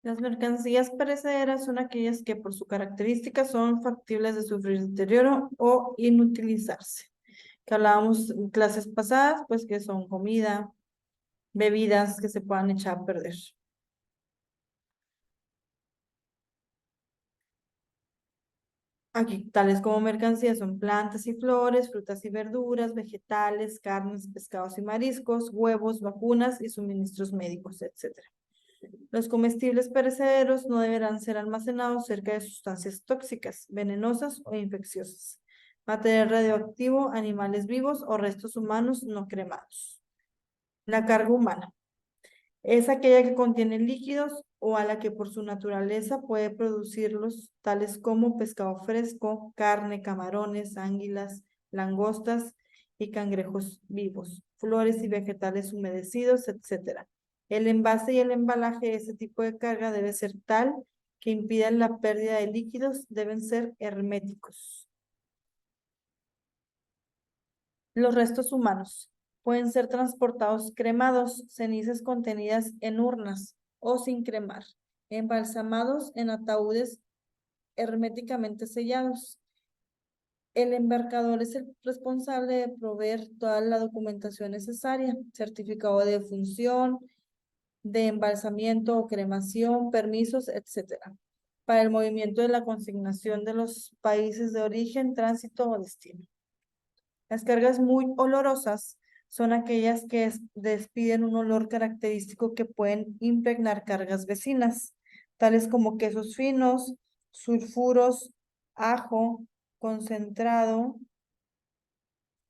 Las mercancías perecederas son aquellas que por su característica son factibles de sufrir deterioro o inutilizarse. Que hablábamos en clases pasadas, pues que son comida, bebidas que se puedan echar a perder. Aquí, tales como mercancías son plantas y flores, frutas y verduras, vegetales, carnes, pescados y mariscos, huevos, vacunas y suministros médicos, etc. Los comestibles perecederos no deberán ser almacenados cerca de sustancias tóxicas, venenosas o infecciosas, material radioactivo, animales vivos o restos humanos no cremados. La carga humana es aquella que contiene líquidos o a la que por su naturaleza puede producirlos, tales como pescado fresco, carne, camarones, anguilas, langostas y cangrejos vivos, flores y vegetales humedecidos, etc. El envase y el embalaje de este tipo de carga debe ser tal que impidan la pérdida de líquidos, deben ser herméticos. Los restos humanos pueden ser transportados cremados, cenizas contenidas en urnas o sin cremar, embalsamados en ataúdes herméticamente sellados. El embarcador es el responsable de proveer toda la documentación necesaria, certificado de defunción, de embalsamiento o cremación, permisos, etc., para el movimiento de la consignación de los países de origen, tránsito o destino. Las cargas muy olorosas son aquellas que despiden un olor característico que pueden impregnar cargas vecinas, tales como quesos finos, sulfuros, ajo, concentrado,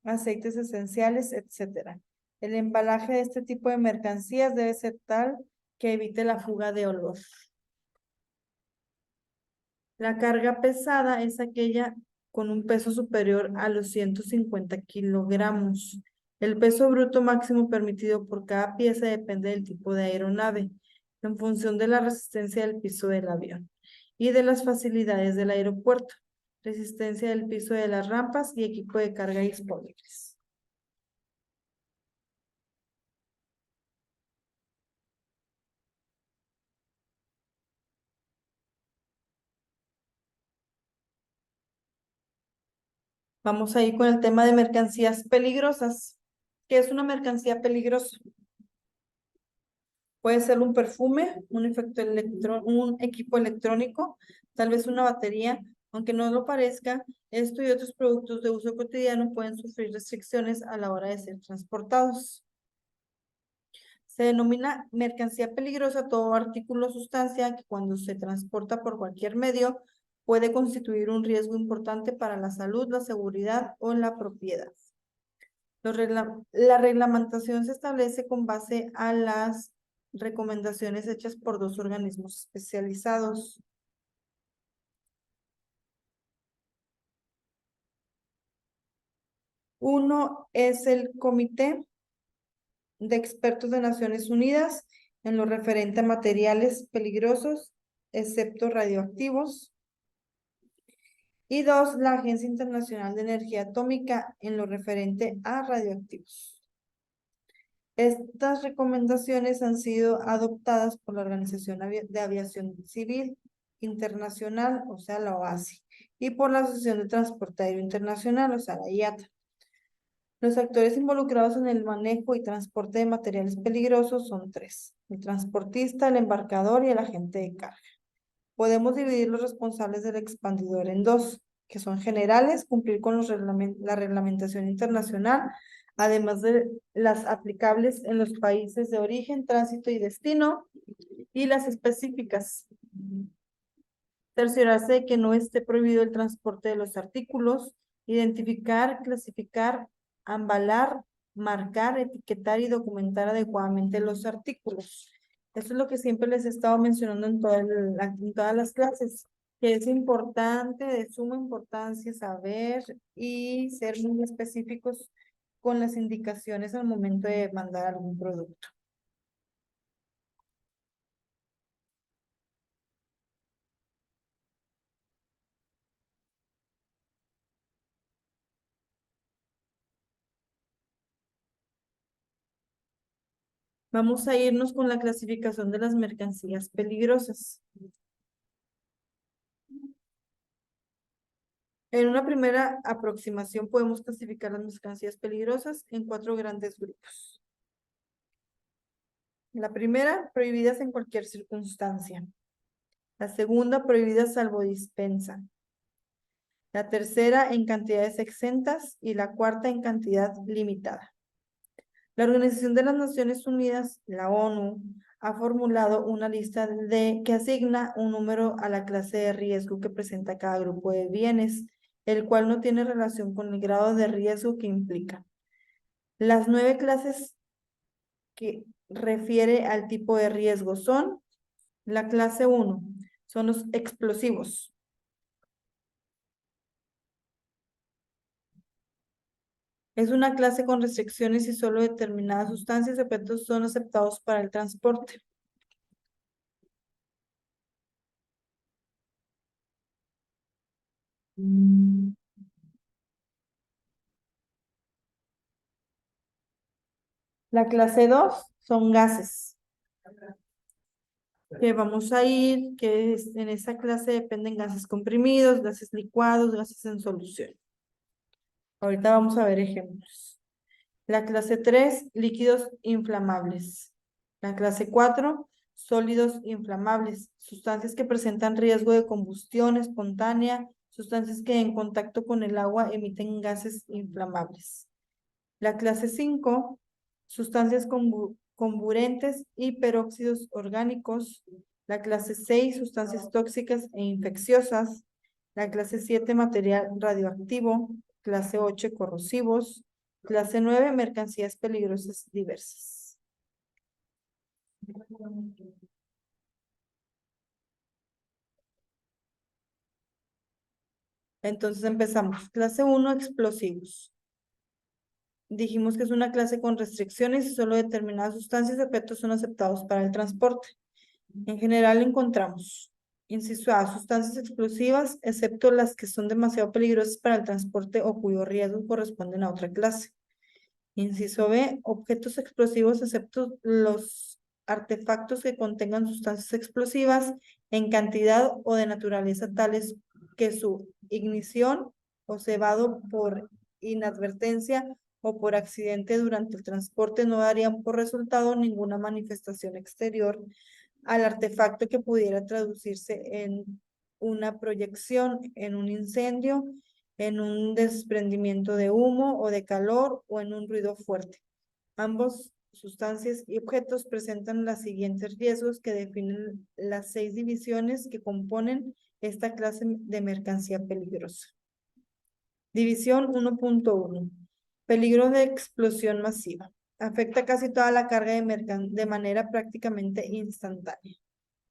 aceites esenciales, etc. El embalaje de este tipo de mercancías debe ser tal que evite la fuga de olor. La carga pesada es aquella con un peso superior a los 150 kilogramos. El peso bruto máximo permitido por cada pieza depende del tipo de aeronave, en función de la resistencia del piso del avión y de las facilidades del aeropuerto, resistencia del piso de las rampas y equipo de carga disponibles. Vamos a ir con el tema de mercancías peligrosas. ¿Qué es una mercancía peligrosa? Puede ser un perfume, un equipo electrónico, tal vez una batería, aunque no lo parezca, esto y otros productos de uso cotidiano pueden sufrir restricciones a la hora de ser transportados. Se denomina mercancía peligrosa todo artículo o sustancia que cuando se transporta por cualquier medio puede constituir un riesgo importante para la salud, la seguridad o la propiedad. La reglamentación se establece con base a las recomendaciones hechas por dos organismos especializados. Uno es el Comité de Expertos de Naciones Unidas en lo referente a materiales peligrosos, excepto radioactivos. Y dos, la Agencia Internacional de Energía Atómica en lo referente a radioactivos. Estas recomendaciones han sido adoptadas por la Organización de Aviación Civil Internacional, o sea, la OASI, y por la Asociación de Transporte Aéreo Internacional, o sea, la IATA. Los actores involucrados en el manejo y transporte de materiales peligrosos son tres: el transportista, el embarcador y el agente de carga. Podemos dividir los responsables del expandidor en dos, que son generales, cumplir con la reglamentación internacional, además de las aplicables en los países de origen, tránsito y destino, y las específicas. Cerciorarse de que no esté prohibido el transporte de los artículos, identificar, clasificar, embalar, marcar, etiquetar y documentar adecuadamente los artículos. Eso es lo que siempre les he estado mencionando en todas las clases, que es importante, de suma importancia saber y ser muy específicos con las indicaciones al momento de mandar algún producto. Vamos a irnos con la clasificación de las mercancías peligrosas. En una primera aproximación podemos clasificar las mercancías peligrosas en 4 grandes grupos. La primera, prohibidas en cualquier circunstancia. La segunda, prohibidas salvo dispensa. La tercera, en cantidades exentas. Y la cuarta, en cantidad limitada. La Organización de las Naciones Unidas, la ONU, ha formulado una lista que asigna un número a la clase de riesgo que presenta cada grupo de bienes, el cual no tiene relación con el grado de riesgo que implica. Las 9 clases que refiere al tipo de riesgo son: la clase 1, son los explosivos. Es una clase con restricciones y solo determinadas sustancias y objetos son aceptados para el transporte. La clase 2 son gases. Que vamos a ir, en esa clase dependen gases comprimidos, gases licuados, gases en solución. Ahorita vamos a ver ejemplos. La clase 3, líquidos inflamables. La clase 4, sólidos inflamables, sustancias que presentan riesgo de combustión espontánea, sustancias que en contacto con el agua emiten gases inflamables. La clase 5, sustancias comburentes y peróxidos orgánicos. La clase 6, sustancias tóxicas e infecciosas. La clase 7, material radioactivo. Clase 8, corrosivos. Clase 9, mercancías peligrosas diversas. Entonces empezamos. Clase 1, explosivos. Dijimos que es una clase con restricciones y solo determinadas sustancias y objetos son aceptados para el transporte. En general encontramos: inciso A, sustancias explosivas, excepto las que son demasiado peligrosas para el transporte o cuyo riesgo corresponden a otra clase. Inciso B, objetos explosivos, excepto los artefactos que contengan sustancias explosivas en cantidad o de naturaleza tales que su ignición o cebado por inadvertencia o por accidente durante el transporte no darían por resultado ninguna manifestación exterior al artefacto que pudiera traducirse en una proyección, en un incendio, en un desprendimiento de humo o de calor o en un ruido fuerte. Ambos sustancias y objetos presentan los siguientes riesgos que definen las 6 divisiones que componen esta clase de mercancía peligrosa. División 1.1. Peligro de explosión masiva. Afecta casi toda la carga de manera prácticamente instantánea.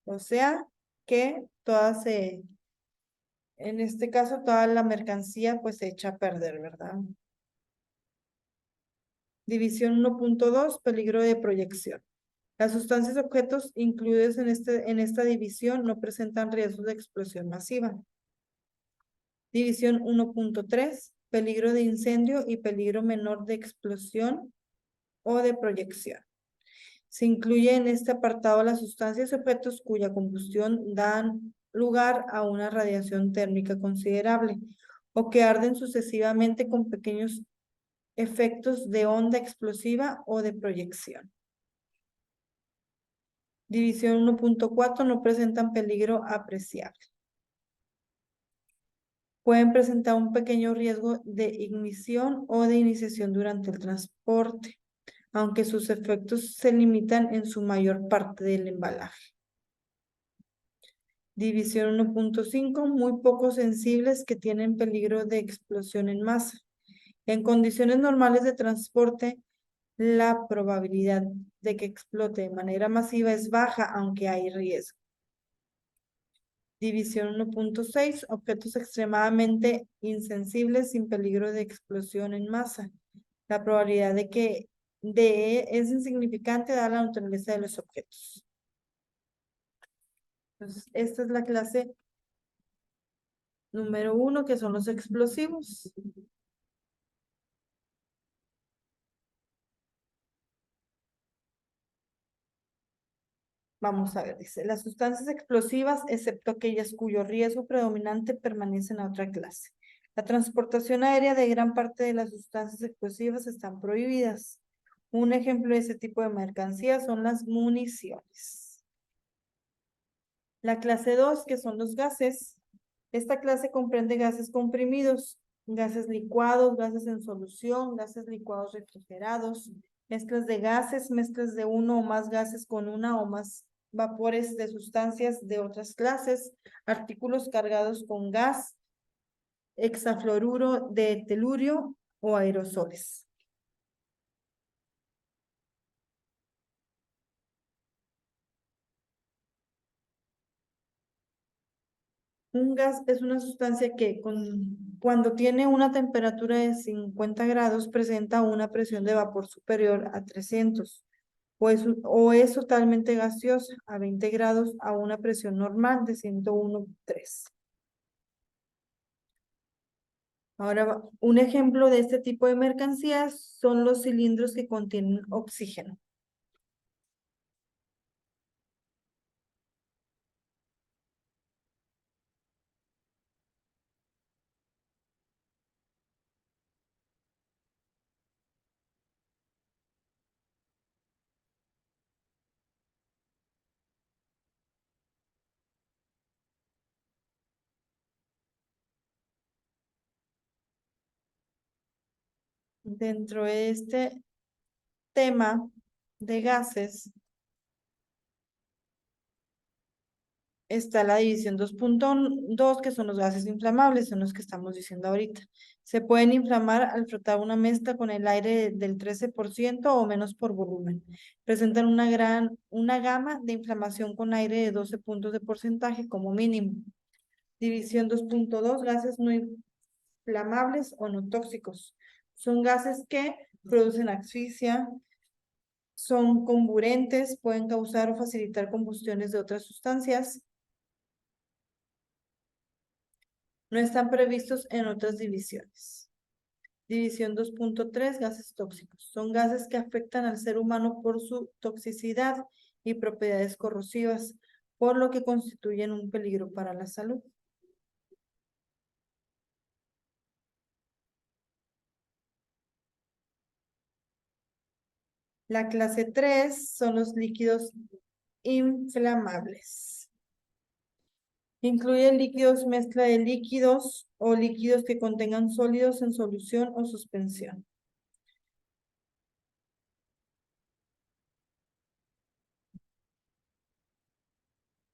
O sea que en este caso toda la mercancía pues se echa a perder, ¿verdad? División 1.2, peligro de proyección. Las sustancias y objetos incluidos en esta división no presentan riesgos de explosión masiva. División 1.3, peligro de incendio y peligro menor de explosión o de proyección. Se incluye en este apartado las sustancias y objetos cuya combustión dan lugar a una radiación térmica considerable o que arden sucesivamente con pequeños efectos de onda explosiva o de proyección. División 1.4, no presentan peligro apreciable. Pueden presentar un pequeño riesgo de ignición o de iniciación durante el transporte, aunque sus efectos se limitan en su mayor parte del embalaje. División 1.5, muy poco sensibles que tienen peligro de explosión en masa. En condiciones normales de transporte, la probabilidad de que explote de manera masiva es baja, aunque hay riesgo. División 1.6, objetos extremadamente insensibles sin peligro de explosión en masa. La probabilidad de que es insignificante dada la naturaleza de los objetos. Entonces, esta es la clase número 1, que son los explosivos. Vamos a ver, dice, las sustancias explosivas, excepto aquellas cuyo riesgo predominante permanece en la otra clase. La transportación aérea de gran parte de las sustancias explosivas están prohibidas. Un ejemplo de ese tipo de mercancías son las municiones. La clase 2, que son los gases. Esta clase comprende gases comprimidos, gases licuados, gases en solución, gases licuados refrigerados, mezclas de gases, mezclas de uno o más gases con una o más vapores de sustancias de otras clases, artículos cargados con gas, hexafluoruro de telurio o aerosoles. Un gas es una sustancia que cuando tiene una temperatura de 50 grados presenta una presión de vapor superior a 300 o es totalmente gaseosa a 20 grados a una presión normal de 101,3. Ahora, un ejemplo de este tipo de mercancías son los cilindros que contienen oxígeno. Dentro de este tema de gases, está la división 2.2, que son los gases inflamables, son los que estamos diciendo ahorita. Se pueden inflamar al frotar una mezcla con el aire del 13% o menos por volumen. Presentan una gama de inflamación con aire de 12 puntos de porcentaje como mínimo. División 2.2, gases no inflamables o no tóxicos. Son gases que producen asfixia, son comburentes, pueden causar o facilitar combustiones de otras sustancias. No están previstos en otras divisiones. División 2.3, gases tóxicos. Son gases que afectan al ser humano por su toxicidad y propiedades corrosivas, por lo que constituyen un peligro para la salud. La clase 3 son los líquidos inflamables. Incluyen líquidos, mezcla de líquidos o líquidos que contengan sólidos en solución o suspensión.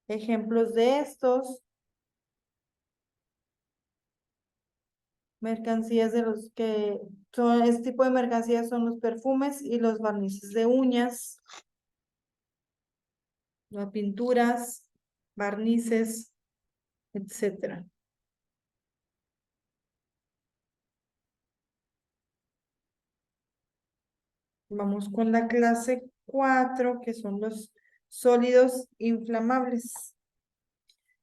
Ejemplos de estos, mercancías de los que son, este tipo de mercancías son los perfumes y los barnices de uñas, las pinturas, barnices, etcétera. Vamos con la clase 4, que son los sólidos inflamables.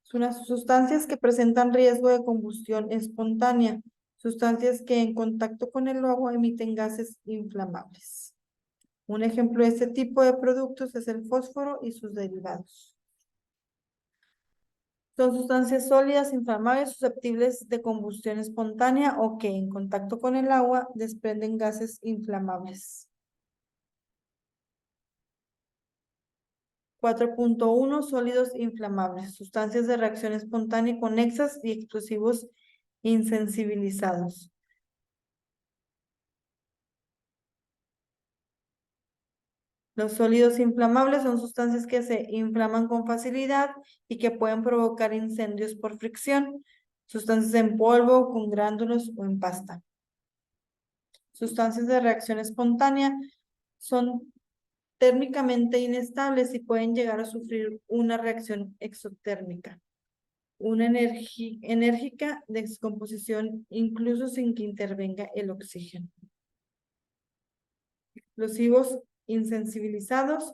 Son las sustancias que presentan riesgo de combustión espontánea, sustancias que en contacto con el agua emiten gases inflamables. Un ejemplo de este tipo de productos es el fósforo y sus derivados. Son sustancias sólidas, inflamables, susceptibles de combustión espontánea o que en contacto con el agua desprenden gases inflamables. 4.1, sólidos inflamables, sustancias de reacción espontánea conexas y explosivos insensibilizados. Los sólidos inflamables son sustancias que se inflaman con facilidad y que pueden provocar incendios por fricción. Sustancias en polvo, con gránulos o en pasta. Sustancias de reacción espontánea son térmicamente inestables y pueden llegar a sufrir una reacción exotérmica, una enérgica descomposición incluso sin que intervenga el oxígeno. Explosivos insensibilizados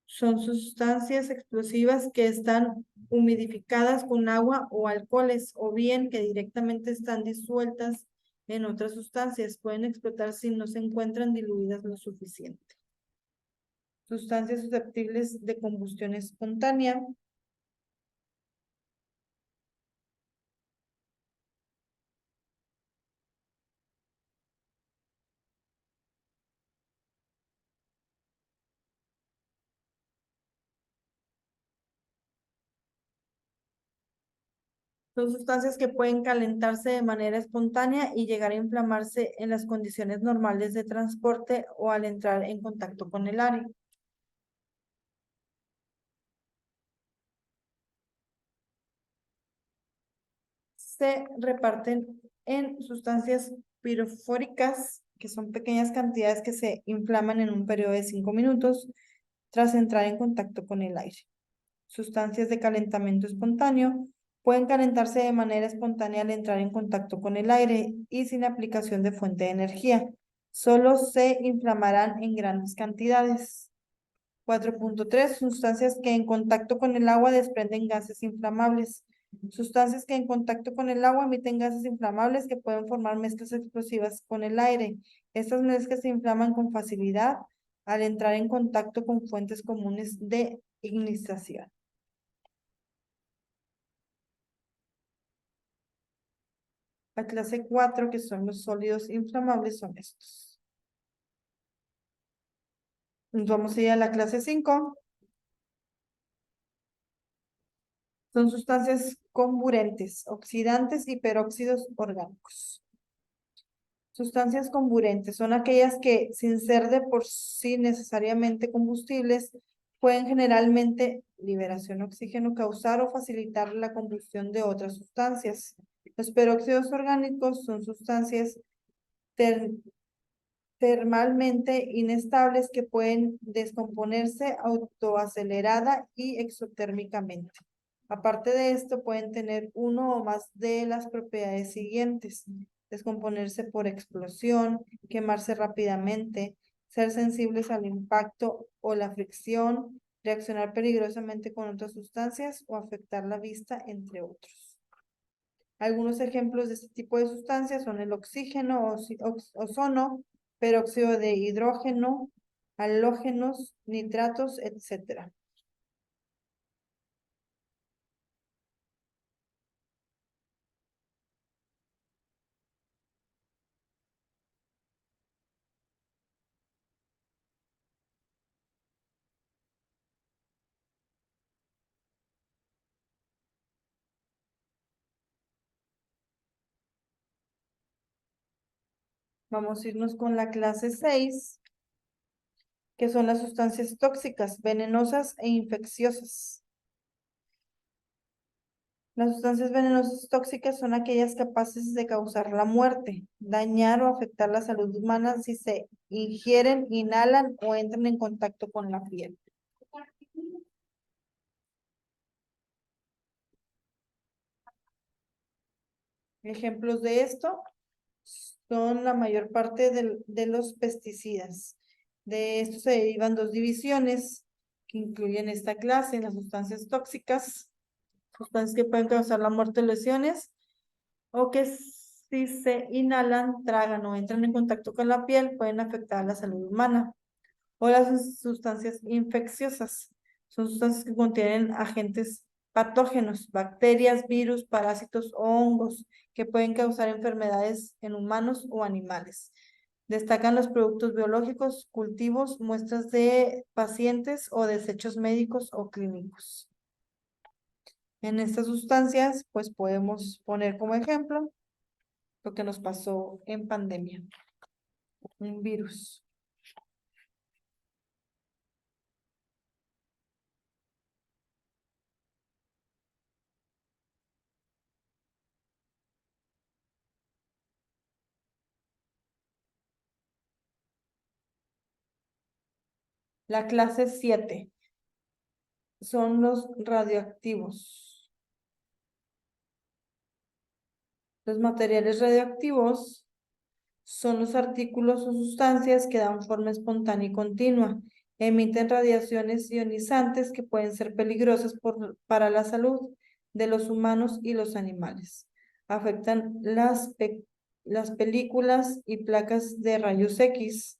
son sustancias explosivas que están humidificadas con agua o alcoholes o bien que directamente están disueltas en otras sustancias. Pueden explotar si no se encuentran diluidas lo suficiente. Sustancias susceptibles de combustión espontánea. Son sustancias que pueden calentarse de manera espontánea y llegar a inflamarse en las condiciones normales de transporte o al entrar en contacto con el aire. Se reparten en sustancias pirofóricas, que son pequeñas cantidades que se inflaman en un periodo de 5 minutos tras entrar en contacto con el aire. Sustancias de calentamiento espontáneo pueden calentarse de manera espontánea al entrar en contacto con el aire y sin aplicación de fuente de energía. Solo se inflamarán en grandes cantidades. 4.3. Sustancias que en contacto con el agua desprenden gases inflamables. Sustancias que en contacto con el agua emiten gases inflamables que pueden formar mezclas explosivas con el aire. Estas mezclas se inflaman con facilidad al entrar en contacto con fuentes comunes de ignición. La clase 4, que son los sólidos inflamables, son estos. Nos vamos a ir a la clase 5. Son sustancias comburentes, oxidantes y peróxidos orgánicos. Sustancias comburentes son aquellas que, sin ser de por sí necesariamente combustibles, pueden generalmente liberación de oxígeno, causar o facilitar la combustión de otras sustancias. Los peróxidos orgánicos son sustancias termalmente inestables que pueden descomponerse autoacelerada y exotérmicamente. Aparte de esto, pueden tener uno o más de las propiedades siguientes: descomponerse por explosión, quemarse rápidamente, ser sensibles al impacto o la fricción, reaccionar peligrosamente con otras sustancias o afectar la vista, entre otros. Algunos ejemplos de este tipo de sustancias son el oxígeno, ozono, peróxido de hidrógeno, halógenos, nitratos, etc. Vamos a irnos con la clase 6, que son las sustancias tóxicas, venenosas e infecciosas. Las sustancias venenosas tóxicas son aquellas capaces de causar la muerte, dañar o afectar la salud humana si se ingieren, inhalan o entran en contacto con la piel. Ejemplos de esto son la mayor parte de los pesticidas. De esto se derivan dos divisiones que incluyen esta clase: las sustancias tóxicas, sustancias que pueden causar la muerte o lesiones, o que si se inhalan, tragan o entran en contacto con la piel, pueden afectar a la salud humana. O las sustancias infecciosas, son sustancias que contienen agentes patógenos, bacterias, virus, parásitos o hongos que pueden causar enfermedades en humanos o animales. Destacan los productos biológicos, cultivos, muestras de pacientes o desechos médicos o clínicos. En estas sustancias, pues podemos poner como ejemplo lo que nos pasó en pandemia, un virus. La clase 7 son los radioactivos. Los materiales radioactivos son los artículos o sustancias que dan forma espontánea y continua. Emiten radiaciones ionizantes que pueden ser peligrosas para la salud de los humanos y los animales. Afectan las películas y placas de rayos X.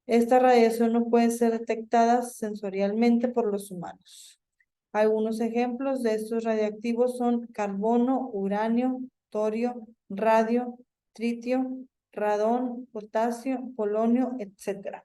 Esta radiación no puede ser detectada sensorialmente por los humanos. Algunos ejemplos de estos radiactivos son carbono, uranio, torio, radio, tritio, radón, potasio, polonio, etc.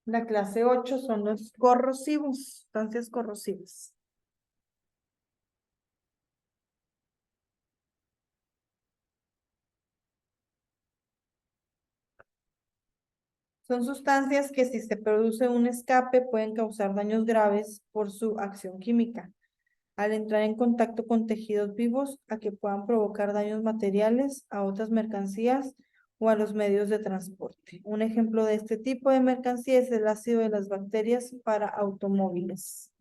La clase 8 son los corrosivos, sustancias corrosivas. Son sustancias que si se produce un escape pueden causar daños graves por su acción química, al entrar en contacto con tejidos vivos, a que puedan provocar daños materiales a otras mercancías o a los medios de transporte. Un ejemplo de este tipo de mercancía es el ácido de las bacterias para automóviles.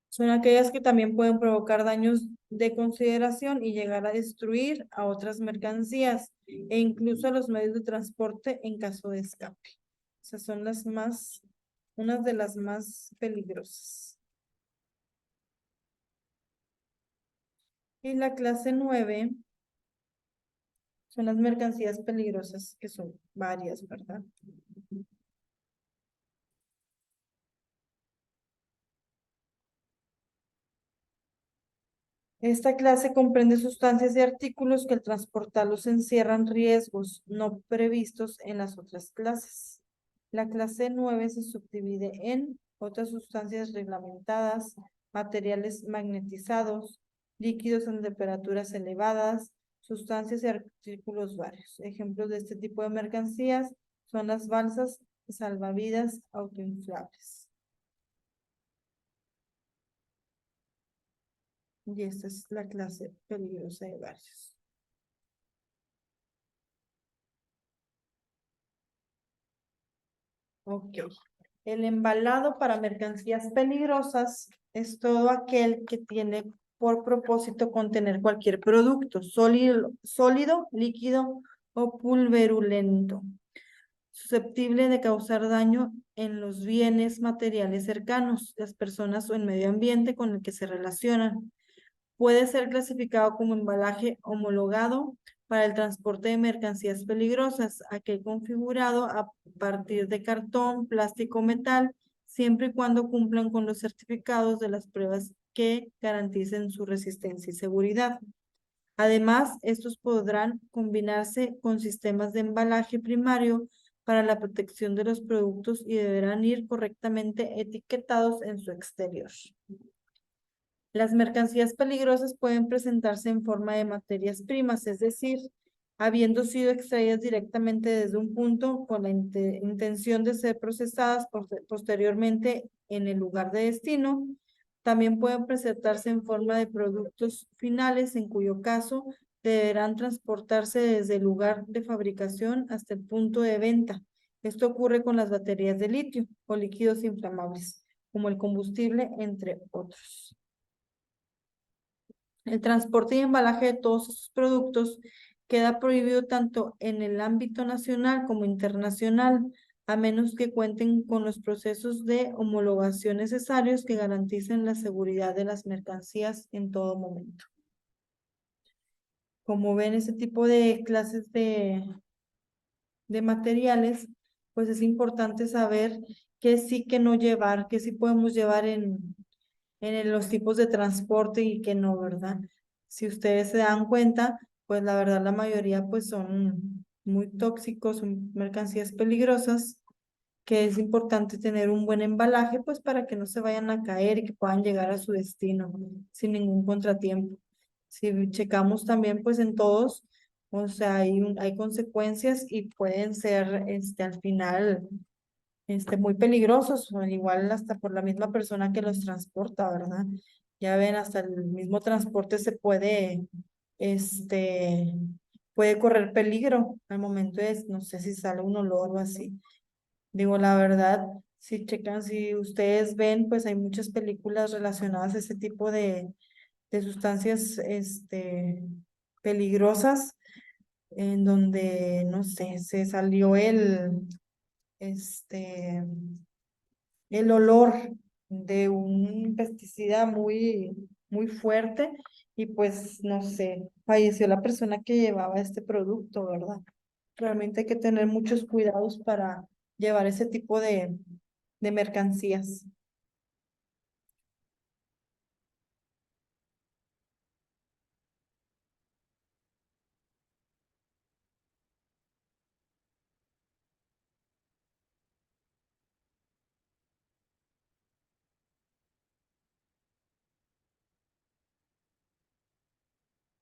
Son aquellas que también pueden provocar daños de consideración y llegar a destruir a otras mercancías e incluso a los medios de transporte en caso de escape. Esas son unas de las más peligrosas. Y la clase 9 son las mercancías peligrosas, que son varias, ¿verdad? Esta clase comprende sustancias y artículos que al transportarlos encierran riesgos no previstos en las otras clases. La clase 9 se subdivide en otras sustancias reglamentadas, materiales magnetizados, líquidos en temperaturas elevadas, sustancias y artículos varios. Ejemplos de este tipo de mercancías son las balsas salvavidas autoinflables. Y esta es la clase peligrosa de varios. Ok. El embalado para mercancías peligrosas es todo aquel que tiene por propósito contener cualquier producto sólido, líquido o pulverulento, susceptible de causar daño en los bienes materiales cercanos, las personas o el medio ambiente con el que se relacionan. Puede ser clasificado como embalaje homologado para el transporte de mercancías peligrosas, aquel configurado a partir de cartón, plástico o metal, siempre y cuando cumplan con los certificados de las pruebas que garanticen su resistencia y seguridad. Además, estos podrán combinarse con sistemas de embalaje primario para la protección de los productos y deberán ir correctamente etiquetados en su exterior. Las mercancías peligrosas pueden presentarse en forma de materias primas, es decir, habiendo sido extraídas directamente desde un punto con la intención de ser procesadas posteriormente en el lugar de destino. También pueden presentarse en forma de productos finales, en cuyo caso deberán transportarse desde el lugar de fabricación hasta el punto de venta. Esto ocurre con las baterías de litio o líquidos inflamables, como el combustible, entre otros. El transporte y embalaje de todos estos productos queda prohibido tanto en el ámbito nacional como internacional, a menos que cuenten con los procesos de homologación necesarios que garanticen la seguridad de las mercancías en todo momento. Como ven, ese tipo de clases de materiales, pues es importante saber qué sí, que no llevar, qué sí podemos llevar en los tipos de transporte y que no, ¿verdad? Si ustedes se dan cuenta, pues la verdad la mayoría pues son muy tóxicos, son mercancías peligrosas, que es importante tener un buen embalaje pues para que no se vayan a caer y que puedan llegar a su destino sin ningún contratiempo. Si checamos también pues en todos, o sea, hay consecuencias y pueden ser al final muy peligrosos, o igual hasta por la misma persona que los transporta, ¿verdad? Ya ven, hasta el mismo transporte se este, puede correr peligro al momento de, no sé si sale un olor o así. Digo, la verdad, si checan, si ustedes ven, pues hay muchas películas relacionadas a ese tipo, de sustancias, peligrosas, en donde, no sé, se salió este, el olor de un pesticida muy fuerte y pues, no sé, falleció la persona que llevaba este producto, ¿verdad? Realmente hay que tener muchos cuidados para llevar ese tipo de mercancías.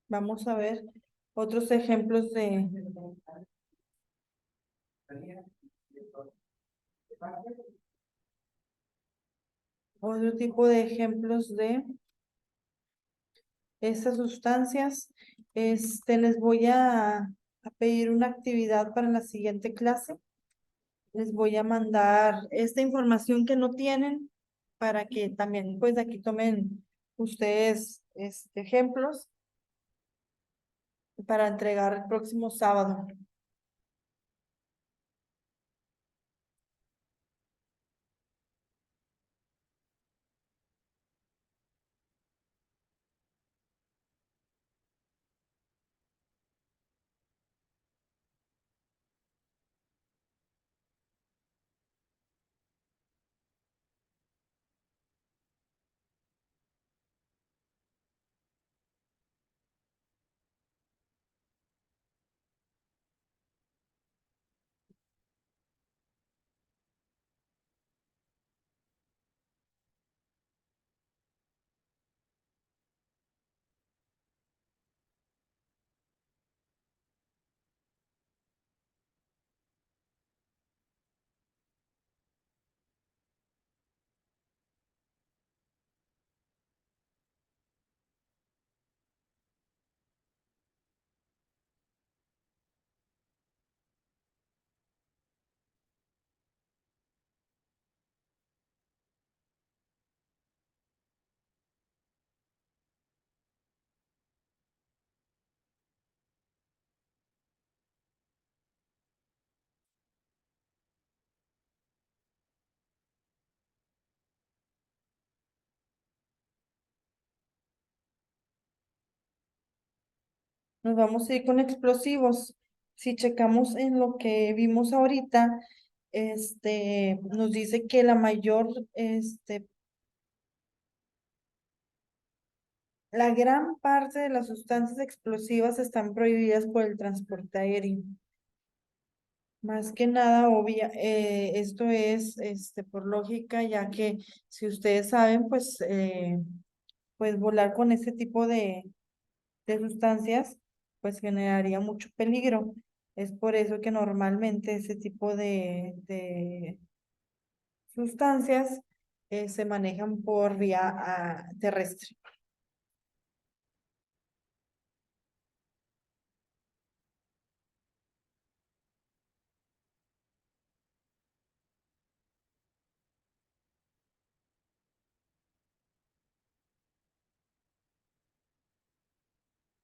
Vamos a ver otros ejemplos de otro tipo de ejemplos de estas sustancias. Les voy a pedir una actividad para la siguiente clase. Les voy a mandar esta información que no tienen para que también pues de aquí tomen ustedes ejemplos para entregar el próximo sábado. Nos vamos a ir con explosivos. Si checamos en lo que vimos ahorita, nos dice que la gran parte de las sustancias explosivas están prohibidas por el transporte aéreo. Más que nada, esto es, por lógica, ya que si ustedes saben, pues volar con ese tipo de sustancias, pues generaría mucho peligro. Es por eso que normalmente ese tipo de sustancias se manejan por vía terrestre.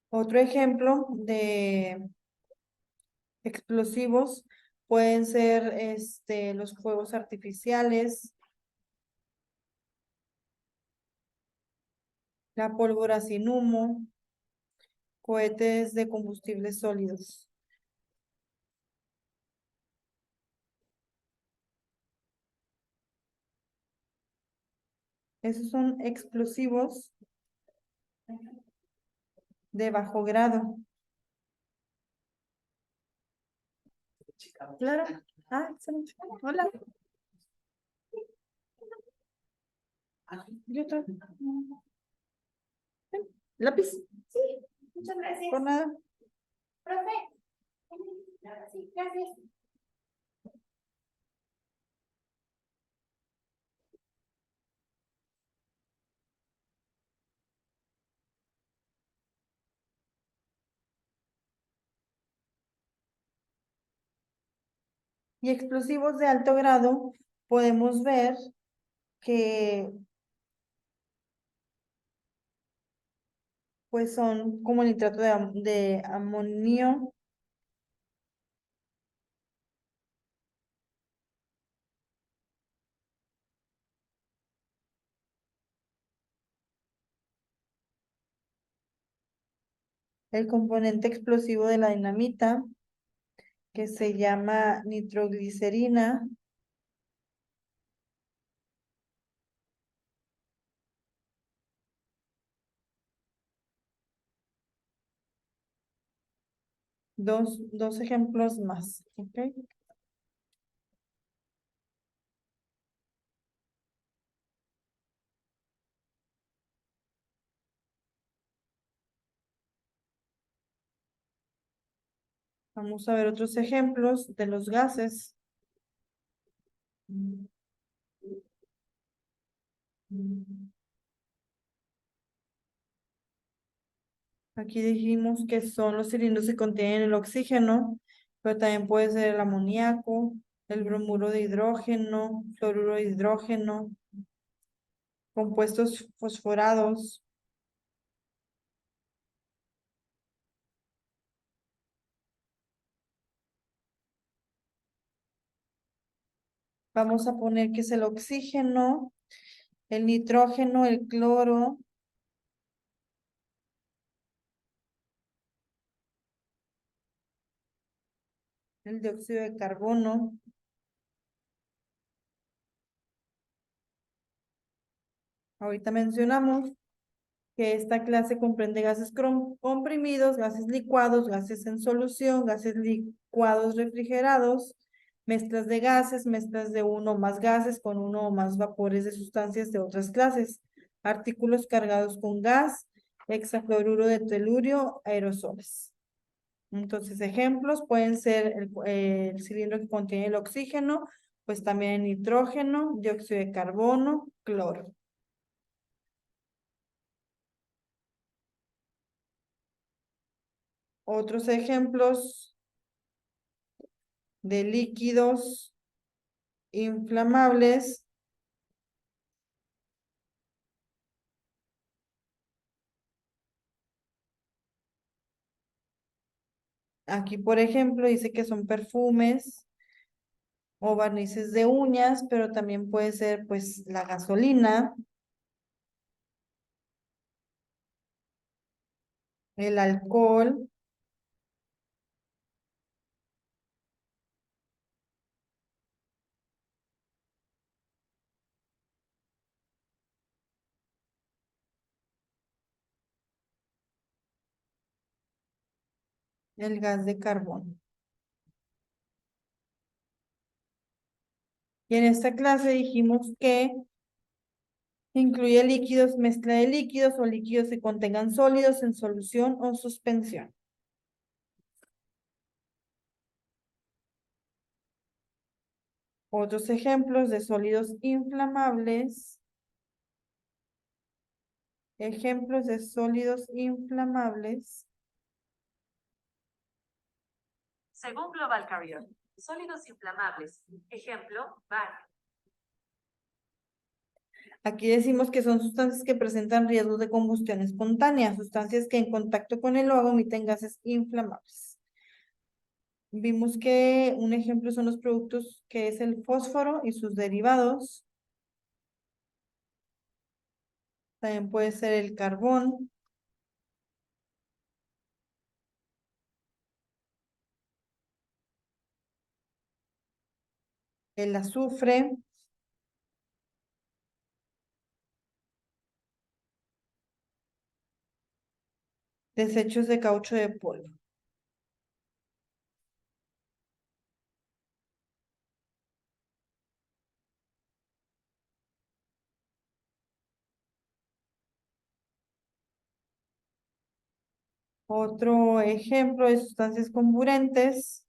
Otro ejemplo de explosivos pueden ser los fuegos artificiales, la pólvora sin humo, cohetes de combustibles sólidos. Esos son explosivos de bajo grado. Claro. Ah, excelente. Hola. Yo también. ¿Lápiz? Sí, muchas gracias. Por nada. Profe. Sí, gracias. Y explosivos de alto grado, podemos ver que pues son como nitrato de amonio, el componente explosivo de la dinamita, que se llama nitroglicerina. Dos ejemplos más, ¿ok? Vamos a ver otros ejemplos de los gases. Aquí dijimos que son los cilindros que contienen el oxígeno, pero también puede ser el amoníaco, el bromuro de hidrógeno, fluoruro de hidrógeno, compuestos fosforados. Vamos a poner que es el oxígeno, el nitrógeno, el cloro, el dióxido de carbono. Ahorita mencionamos que esta clase comprende gases comprimidos, gases licuados, gases en solución, gases licuados refrigerados, mezclas de gases, mezclas de uno o más gases con uno o más vapores de sustancias de otras clases, artículos cargados con gas, hexafluoruro de telurio, aerosoles. Entonces, ejemplos pueden ser el cilindro que contiene el oxígeno, pues también el nitrógeno, dióxido de carbono, cloro. Otros ejemplos de líquidos inflamables. Aquí, por ejemplo, dice que son perfumes o barnices de uñas, pero también puede ser pues la gasolina, el alcohol, el gas de carbón. Y en esta clase dijimos que incluye líquidos, mezcla de líquidos o líquidos que contengan sólidos en solución o suspensión. Otros ejemplos de sólidos inflamables. Ejemplos de sólidos inflamables. Según Global Carrier, sólidos inflamables. Ejemplo, bar. Aquí decimos que son sustancias que presentan riesgos de combustión espontánea, sustancias que en contacto con el agua emiten gases inflamables. Vimos que un ejemplo son los productos que es el fósforo y sus derivados. También puede ser el carbón, el azufre, desechos de caucho de polvo. Otro ejemplo de sustancias comburentes.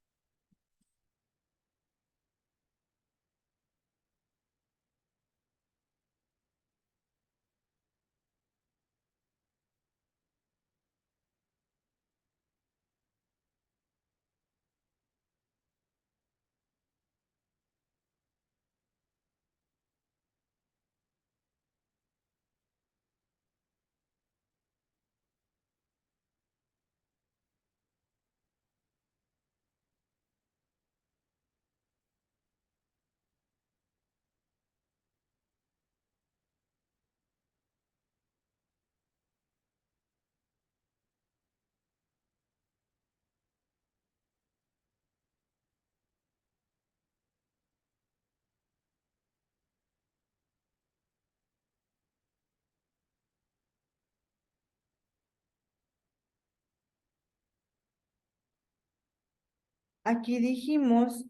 Aquí dijimos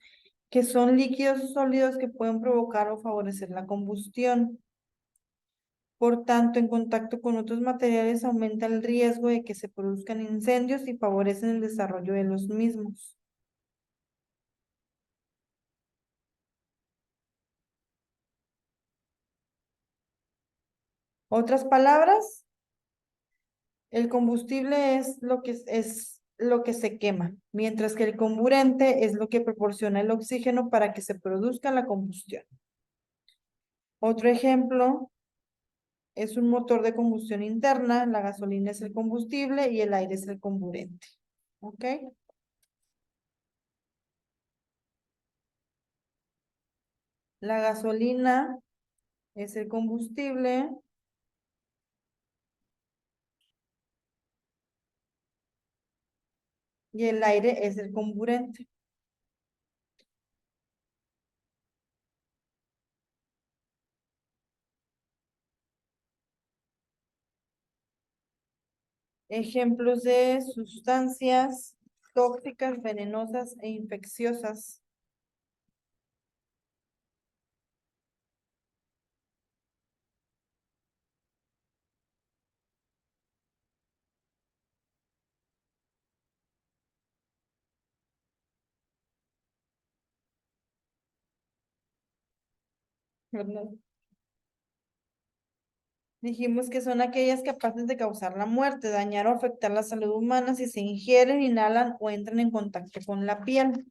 que son líquidos o sólidos que pueden provocar o favorecer la combustión. Por tanto, en contacto con otros materiales aumenta el riesgo de que se produzcan incendios y favorecen el desarrollo de los mismos. Otras palabras, el combustible es lo que se quema, mientras que el comburente es lo que proporciona el oxígeno para que se produzca la combustión. Otro ejemplo es un motor de combustión interna, la gasolina es el combustible y el aire es el comburente. ¿Ok? La gasolina es el combustible y el aire es el comburente. Ejemplos de sustancias tóxicas, venenosas e infecciosas. ¿Verdad? Dijimos que son aquellas capaces de causar la muerte, dañar o afectar la salud humana si se ingieren, inhalan o entran en contacto con la piel.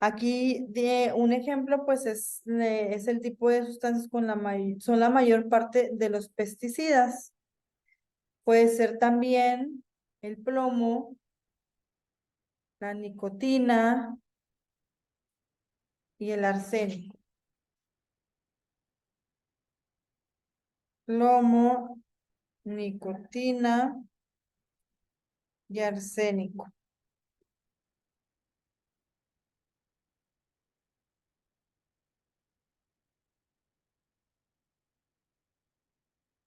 Aquí de un ejemplo, pues es el tipo de sustancias con son la mayor parte de los pesticidas. Puede ser también el plomo, la nicotina y el arsénico. Plomo, nicotina y arsénico.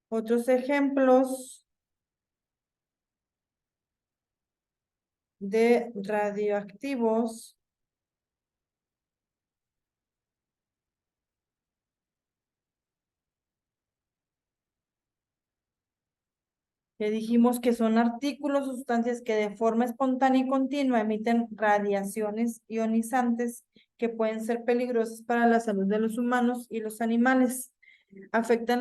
Otros ejemplos de radioactivos que dijimos que son artículos o sustancias que de forma espontánea y continua emiten radiaciones ionizantes que pueden ser peligrosas para la salud de los humanos y los animales. Afectan